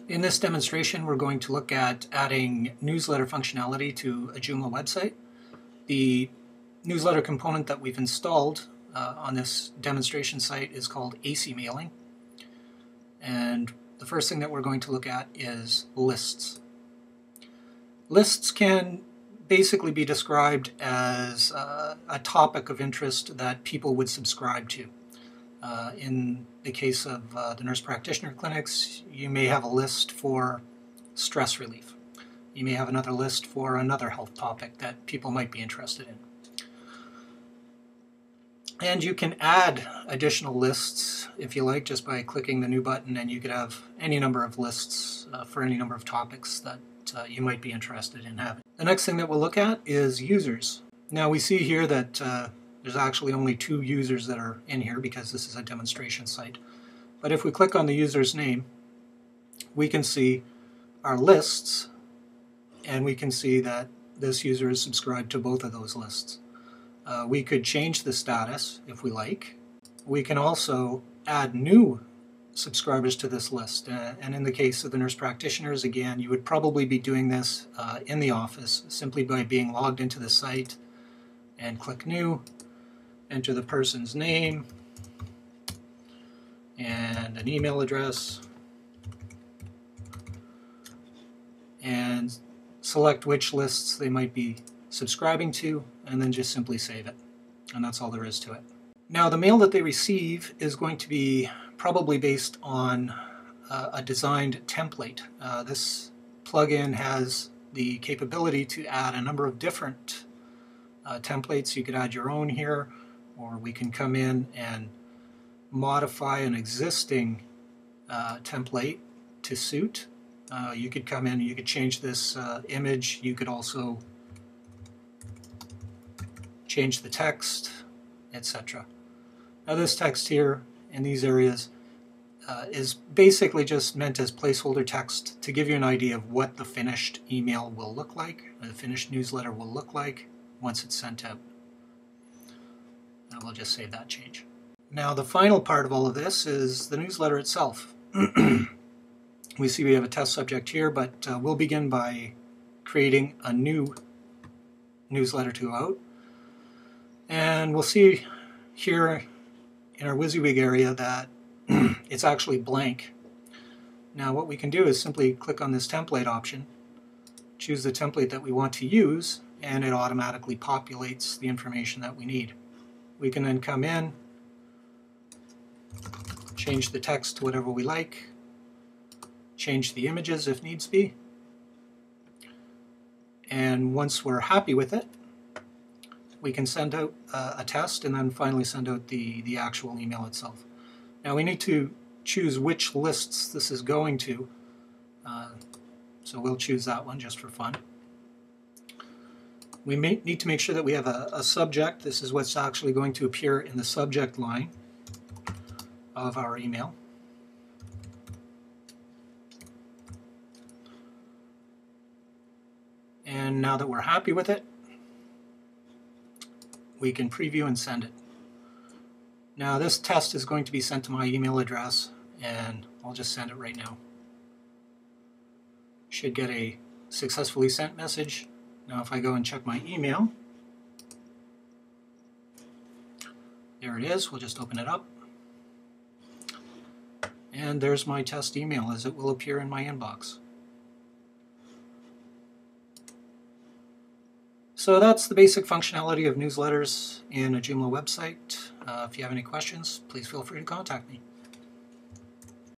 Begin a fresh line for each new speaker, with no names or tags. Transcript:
In this demonstration, we're going to look at adding newsletter functionality to a Joomla website. The newsletter component that we've installed on this demonstration site is called AC Mailing. And the first thing that we're going to look at is lists. Lists can basically be described as a topic of interest that people would subscribe to. In the case of the nurse practitioner clinics, you may have a list for stress relief. You may have another list for another health topic that people might be interested in. And you can add additional lists, if you like, just by clicking the new button, and you could have any number of lists for any number of topics that you might be interested in having. The next thing that we'll look at is users. Now we see here that there's actually only 2 users that are in here because this is a demonstration site. But if we click on the user's name, we can see our lists, and we can see that this user is subscribed to both of those lists. We could change the status if we like. We can also add new subscribers to this list. And in the case of the nurse practitioners, again, you would probably be doing this in the office simply by being logged into the site and click New, enter the person's name and an email address, and select which lists they might be subscribing to, and then just simply save it. And that's all there is to it. Now the mail that they receive is going to be probably based on a designed template. This plugin has the capability to add a number of different templates. You could add your own here, or we can come in and modify an existing template to suit. You could come in, you could change this image. You could also change the text, etc. Now this text here in these areas is basically just meant as placeholder text to give you an idea of what the finished email will look like, or the finished newsletter will look like once it's sent out. And we'll just save that change. Now the final part of all of this is the newsletter itself. We see we have a test subject here, but we'll begin by creating a new newsletter to go out. And we'll see here in our WYSIWYG area that it's actually blank. Now what we can do is simply click on this template option, choose the template that we want to use, and it automatically populates the information that we need. We can then come in, change the text to whatever we like, change the images if needs be, and once we're happy with it, we can send out a test and then finally send out the actual email itself. Now we need to choose which lists this is going to, so we'll choose that one just for fun. We may need to make sure that we have a subject. This is what's actually going to appear in the subject line of our email. And now that we're happy with it, we can preview and send it. Now this test is going to be sent to my email address, and I'll just send it right now. Should get a successfully sent message. Now if I go and check my email, there it is. We'll just open it up. And there's my test email as it will appear in my inbox. So that's the basic functionality of newsletters in a Joomla website. If you have any questions, please feel free to contact me.